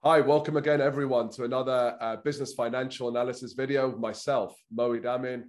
Hi, welcome again, everyone, to another business financial analysis video with myself, Moeed Amin,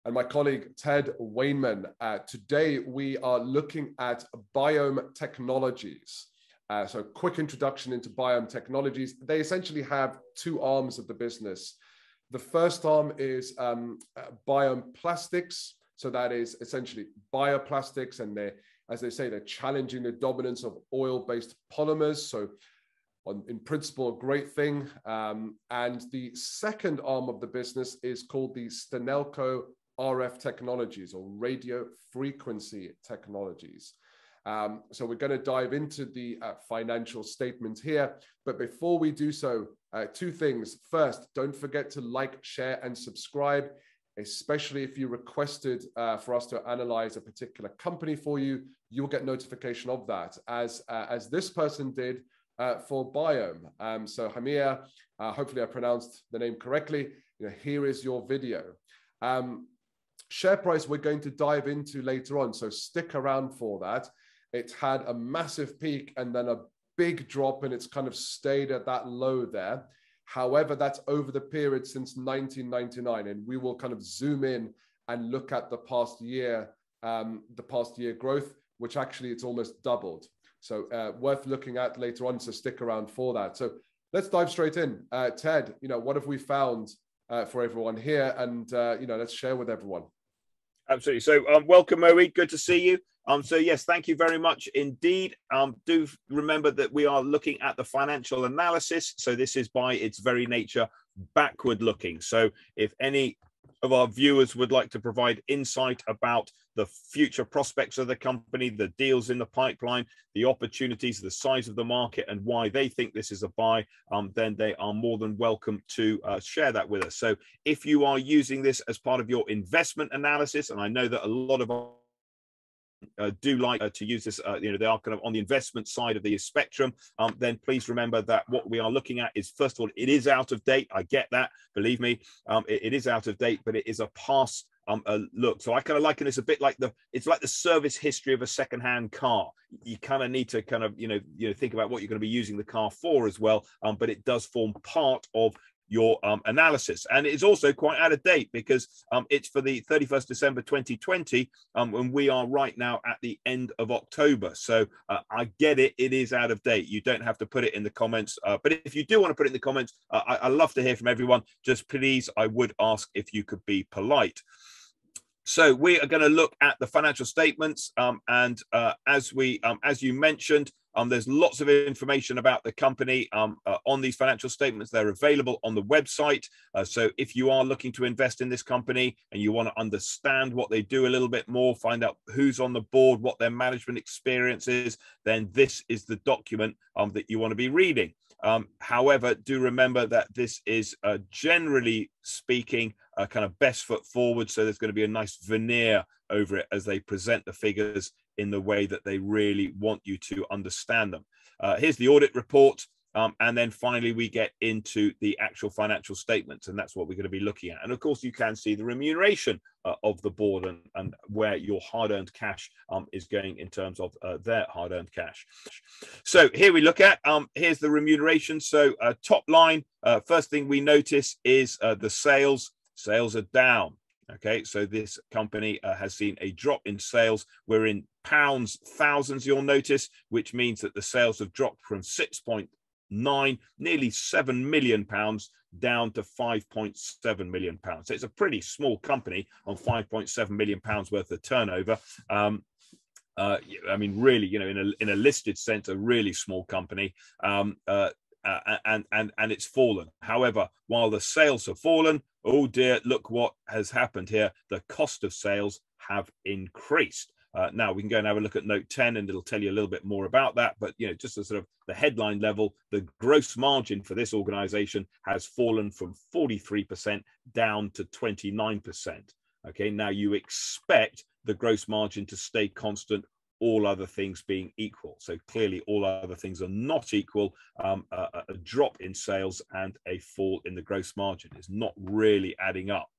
and my colleague, Ted Wayman. Today, we are looking at Biome Technologies. So quick introduction into Biome Technologies. They essentially have two arms of the business. The first arm is Biome Plastics. So that is essentially bioplastics, and as they say, they're challenging the dominance of oil-based polymers. So in principle, a great thing. And the second arm of the business is called the Stenelco RF Technologies, or radio frequency technologies. So we're going to dive into the financial statement here. But before we do so, two things. First, don't forget to like, share, and subscribe, especially if you requested for us to analyze a particular company for you. You'll get notification of that, as this person did for Biome. So Hamia, hopefully I pronounced the name correctly. Here is your video. Share price we're going to dive into later on, so stick around for that. It had a massive peak and then a big drop, and it's kind of stayed at that low there. However, that's over the period since 1999, and we will kind of zoom in and look at the past year growth, which actually it's almost doubled. So worth looking at later on, so stick around for that. So let's dive straight in. Ted, what have we found for everyone here? And, let's share with everyone. Absolutely. So welcome, Moeed. Good to see you. So yes, thank you very much indeed. Do remember that we are looking at the financial analysis. So this is by its very nature backward looking. So if any of our viewers would like to provide insight about the future prospects of the company, the deals in the pipeline, the opportunities, the size of the market, and why they think this is a buy, then they are more than welcome to share that with us. So if you are using this as part of your investment analysis, and I know that a lot of do like to use this, they are kind of on the investment side of the spectrum, then please remember that what we are looking at is, first of all, it is out of date. I get that, believe me, it is out of date, but it is a past look. So I kind of liken this a bit like it's like the service history of a second-hand car. You kind of need to kind of, think about what you're going to be using the car for as well, but it does form part of your analysis, and it's also quite out of date because it's for the 31st December 2020, and we are right now at the end of October. So I get it, it is out of date. You don't have to put it in the comments, but if you do want to put it in the comments, I love to hear from everyone. Just please, I would ask if you could be polite. So we are going to look at the financial statements, and as you mentioned, there's lots of information about the company on these financial statements. They're available on the website. So if you are looking to invest in this company and you want to understand what they do a little bit more, find out who's on the board, what their management experience is, then this is the document that you want to be reading. However, do remember that this is generally speaking kind of best foot forward. So there's going to be a nice veneer over it as they present the figures in the way that they really want you to understand them. Here's the audit report. And then finally, we get into the actual financial statements, and that's what we're going to be looking at. And of course, you can see the remuneration of the board and where your hard-earned cash is going in terms of their hard-earned cash. So here we look at, here's the remuneration. So top line, first thing we notice is the sales. Sales are down. Okay, so this company has seen a drop in sales. We're in pounds, thousands, you'll notice, which means that the sales have dropped from 6.9, nearly £7 million down to £5.7 million. So it's a pretty small company on £5.7 million worth of turnover. I mean, really, in a listed sense, a really small company. And it's fallen. However, while the sales have fallen, oh dear, look what has happened here. The cost of sales have increased. Now we can go and have a look at note 10 and it'll tell you a little bit more about that. But, just as sort of the headline level, the gross margin for this organization has fallen from 43% down to 29%. Okay, now you expect the gross margin to stay constant, all other things being equal. So clearly all other things are not equal. A drop in sales and a fall in the gross margin is not really adding up.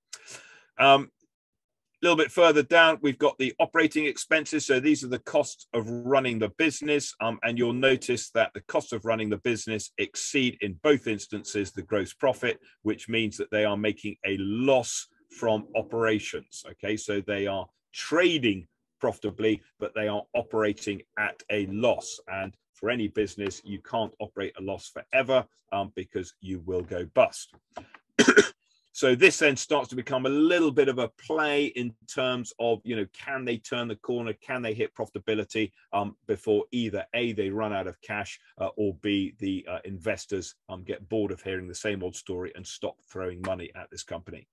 little bit further down, we've got the operating expenses. So these are the costs of running the business. And you'll notice that the cost of running the business exceed in both instances the gross profit, which means that they are making a loss from operations. Okay, so they are trading profitably, but they are operating at a loss. And for any business, you can't operate a loss forever because you will go bust. So this then starts to become a little bit of a play in terms of, can they turn the corner? Can they hit profitability before either A, they run out of cash, or B, the investors get bored of hearing the same old story and stop throwing money at this company.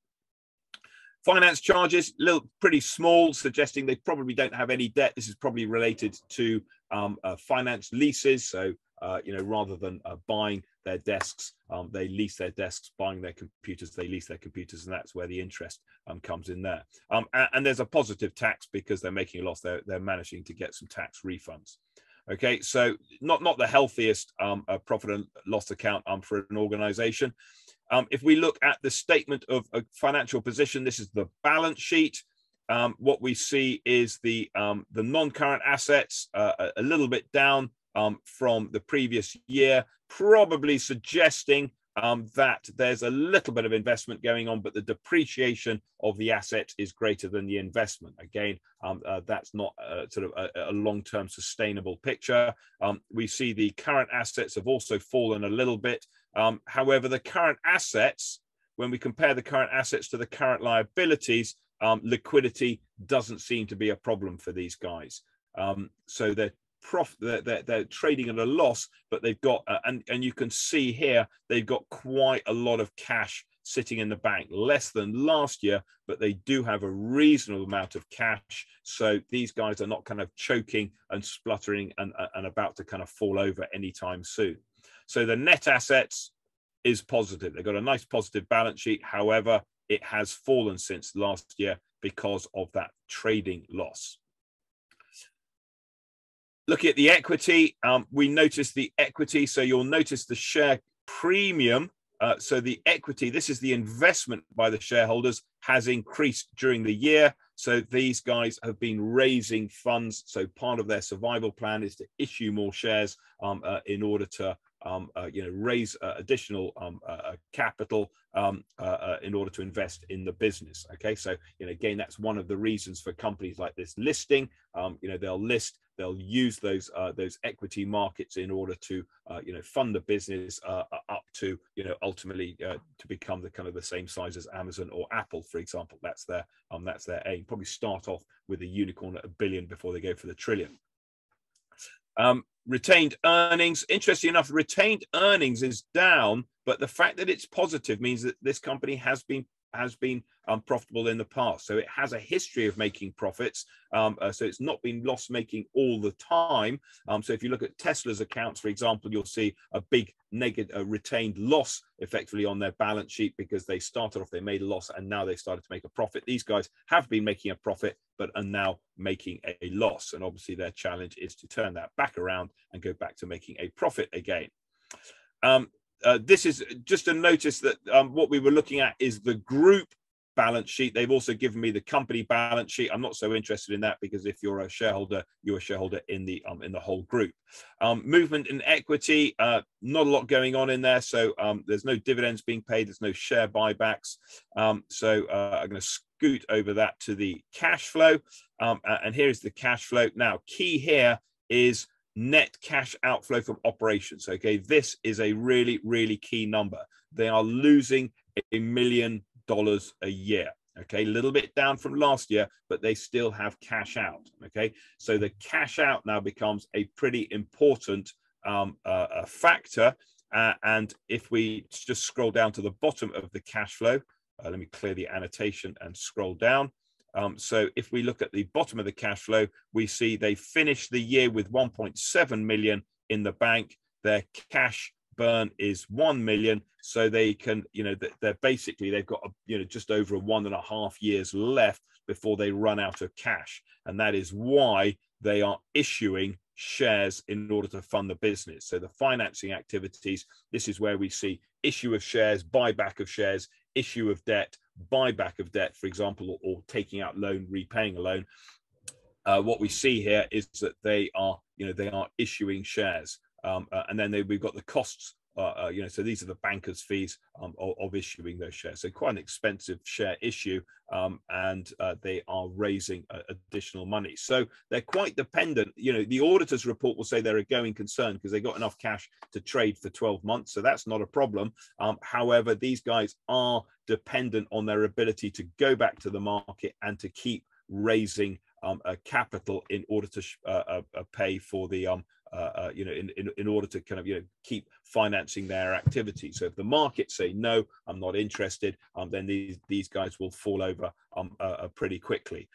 Finance charges, pretty small, suggesting they probably don't have any debt. This is probably related to finance leases. So, rather than buying their desks, they lease their desks, buying their computers, they lease their computers, and that's where the interest comes in there. And there's a positive tax because they're making a loss. They're managing to get some tax refunds. Okay, so not the healthiest profit and loss account for an organization. If we look at the statement of a financial position, this is the balance sheet. What we see is the non-current assets a little bit down from the previous year, probably suggesting that there's a little bit of investment going on, but the depreciation of the asset is greater than the investment. Again, that's not sort of a long-term sustainable picture. We see the current assets have also fallen a little bit. However, the current assets, when we compare the current assets to the current liabilities, liquidity doesn't seem to be a problem for these guys. So they're trading at a loss, but they've got and you can see here they've got quite a lot of cash sitting in the bank, less than last year, but they do have a reasonable amount of cash. So these guys are not kind of choking and spluttering and about to kind of fall over anytime soon. So the net assets is positive. They've got a nice positive balance sheet. However, it has fallen since last year because of that trading loss. Looking at the equity, we notice the equity. So you'll notice the share premium. So the equity, this is the investment by the shareholders, has increased during the year. So these guys have been raising funds. So part of their survival plan is to issue more shares in order to raise additional capital in order to invest in the business. Okay, so again, that's one of the reasons for companies like this listing. They'll list, they'll use those equity markets in order to fund the business up to ultimately to become the kind of the same size as Amazon or Apple, for example. That's their aim. Probably start off with a unicorn at $1 billion before they go for the $1 trillion. Retained earnings, interesting enough, retained earnings is down, but the fact that it's positive means that this company has been profitable in the past. So it has a history of making profits. So it's not been loss making all the time. So if you look at Tesla's accounts, for example, you'll see a big negative retained loss effectively on their balance sheet because they started off, they made a loss and now they started to make a profit. These guys have been making a profit, but are now making a loss. And obviously their challenge is to turn that back around and go back to making a profit again. This is just a notice that what we were looking at is the group balance sheet. They've also given me the company balance sheet. I'm not so interested in that because if you're a shareholder, you're a shareholder in the whole group. Movement in equity, not a lot going on in there. So there's no dividends being paid. There's no share buybacks. So I'm going to scoot over that to the cash flow. And here's the cash flow. Now, key here is net cash outflow from operations. Okay, this is a really, really key number. They are losing $1 million a year. Okay, a little bit down from last year, but they still have cash out. Okay, so the cash out now becomes a pretty important factor. And if we just scroll down to the bottom of the cash flow, let me clear the annotation and scroll down. So if we look at the bottom of the cash flow, we see they finished the year with 1.7 million in the bank. Their cash burn is 1 million. So they can, they're basically, they've got, just over 1.5 years left before they run out of cash. And that is why they are issuing shares in order to fund the business. So the financing activities, this is where we see issue of shares, buyback of shares, issue of debt, buyback of debt, for example, or taking out loan, repaying a loan, what we see here is that they are issuing shares, and then we've got the costs. So these are the bankers' fees of issuing those shares. So quite an expensive share issue, and they are raising additional money. So they're quite dependent. The auditor's report will say they're a going concern because they got enough cash to trade for 12 months. So that's not a problem. However, these guys are dependent on their ability to go back to the market and to keep raising capital in order to pay for the in order to kind of keep financing their activity. So if the market say no, I'm not interested, then these guys will fall over pretty quickly.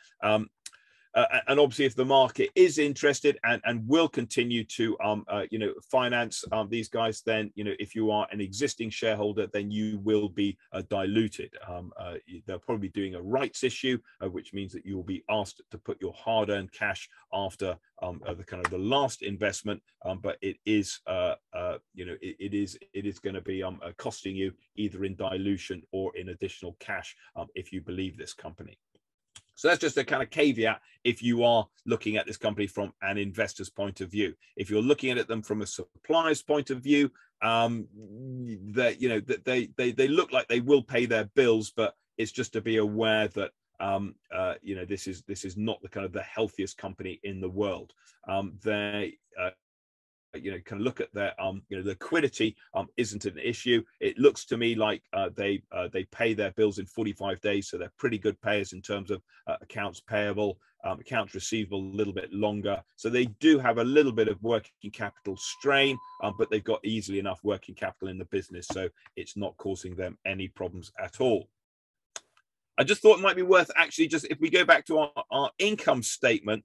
And obviously, if the market is interested and will continue to finance these guys, then if you are an existing shareholder, then you will be diluted. They're probably doing a rights issue, which means that you will be asked to put your hard-earned cash after the last investment, but it is it is going to be costing you either in dilution or in additional cash if you believe this company. So that's just a kind of caveat if you are looking at this company from an investor's point of view. If you're looking at them from a supplier's point of view, that they look like they will pay their bills, but it's just to be aware that this is not the kind of the healthiest company in the world. They can look at their liquidity isn't an issue. It looks to me like they pay their bills in 45 days, so they're pretty good payers in terms of accounts payable, accounts receivable a little bit longer. So they do have a little bit of working capital strain, but they've got easily enough working capital in the business, so it's not causing them any problems at all. I just thought it might be worth actually just, if we go back to our income statement,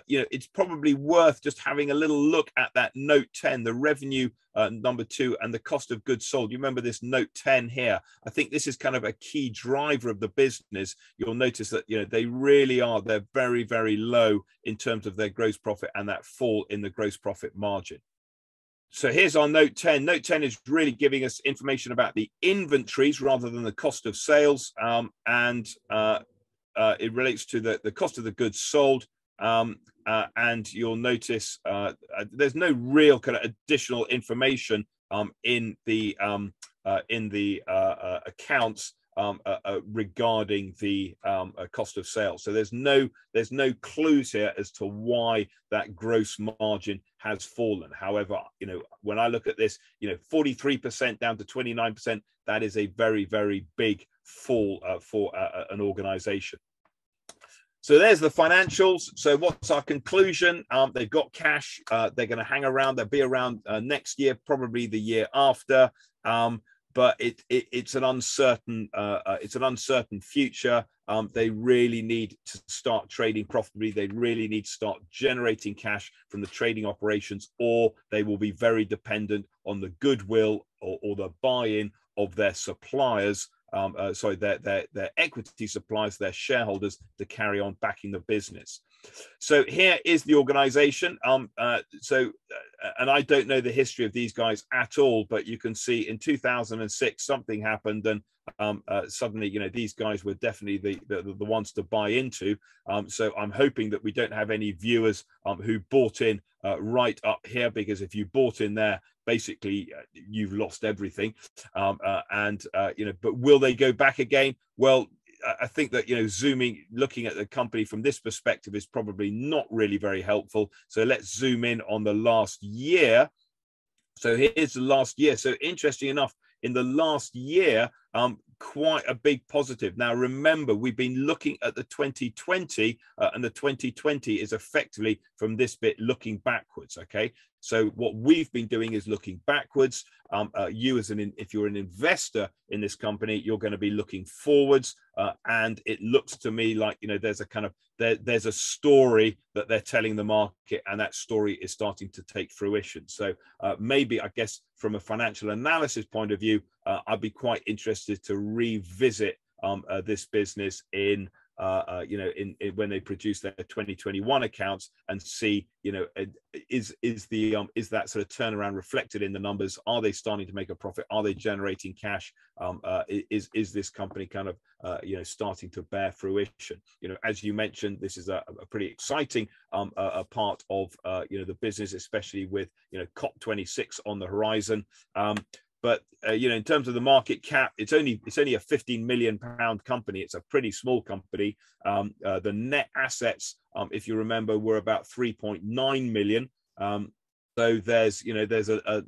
it's probably worth just having a little look at that note 10, the revenue number 2, and the cost of goods sold. You remember this note 10 here? I think this is kind of a key driver of the business. You'll notice that they're very, very low in terms of their gross profit and that fall in the gross profit margin. So here's our note 10. Note 10 is really giving us information about the inventories rather than the cost of sales, and it relates to the cost of the goods sold. And you'll notice there's no real kind of additional information in the accounts regarding the cost of sales. So there's no clues here as to why that gross margin has fallen. However, when I look at this, 43% down to 29%, that is a very, very big fall for an organization. So there's the financials. So what's our conclusion? They've got cash. They're going to hang around. They'll be around next year, probably the year after. But it's an uncertain future. They really need to start trading profitably. They really need to start generating cash from the trading operations, or they will be very dependent on the goodwill or the buy-in of their suppliers. Their equity suppliers, their shareholders, to carry on backing the business. So here is the organization. And I don't know the history of these guys at all, but you can see in 2006 something happened, and suddenly these guys were definitely the ones to buy into. So I'm hoping that we don't have any viewers who bought in right up here, because if you bought in there, basically you've lost everything. But will they go back again? Well, I think that looking at the company from this perspective is probably not really very helpful. So let's zoom in on the last year. So here's the last year. So interesting enough, in the last year, quite a big positive. Now, remember, we've been looking at the 2020, and the 2020 is effectively from this bit looking backwards. Okay, so what we've been doing is looking backwards. If you're an investor in this company, you're going to be looking forwards, and it looks to me like there's a story that they're telling the market, and that story is starting to take fruition. So maybe, I guess, from a financial analysis point of view, I'd be quite interested to revisit this business in when they produce their 2021 accounts, and see, is that sort of turnaround reflected in the numbers? Are they starting to make a profit? Are they generating cash? Is this company kind of starting to bear fruition? As you mentioned, this is a pretty exciting a part of the business, especially with COP26 on the horizon. But in terms of the market cap, it's only a 15 million pound company. It's a pretty small company. The net assets, if you remember, were about 3.9 million. So there's a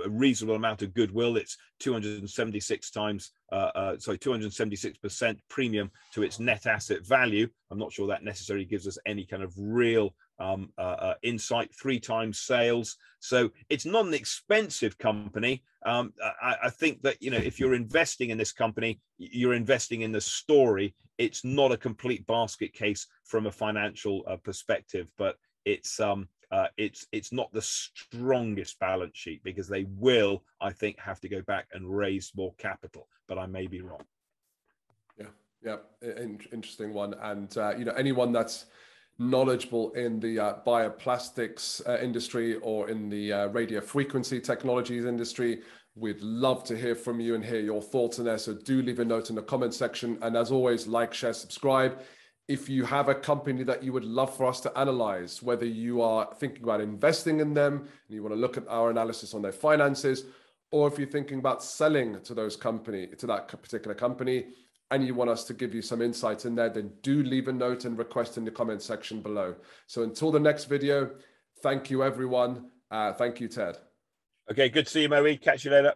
reasonable amount of goodwill. It's 276% premium to its net asset value. I'm not sure that necessarily gives us any kind of real insight. 3 times sales. So it's not an expensive company. I think that if you're investing in this company, you're investing in the story. It's not a complete basket case from a financial perspective, but it's not the strongest balance sheet, because they will, I think, have to go back and raise more capital, but I may be wrong. Yeah, interesting one. And anyone that's knowledgeable in the bioplastics industry or in the radio frequency technologies industry, we'd love to hear from you and hear your thoughts on there. So do leave a note in the comment section, and as always, like, share, subscribe. If you have a company that you would love for us to analyze, whether you are thinking about investing in them and you want to look at our analysis on their finances, or if you're thinking about selling to that particular company and you want us to give you some insights in there, then do leave a note and request in the comment section below. So until the next video, thank you, everyone. Thank you, Ted. Okay, good to see you, Moeed. Catch you later.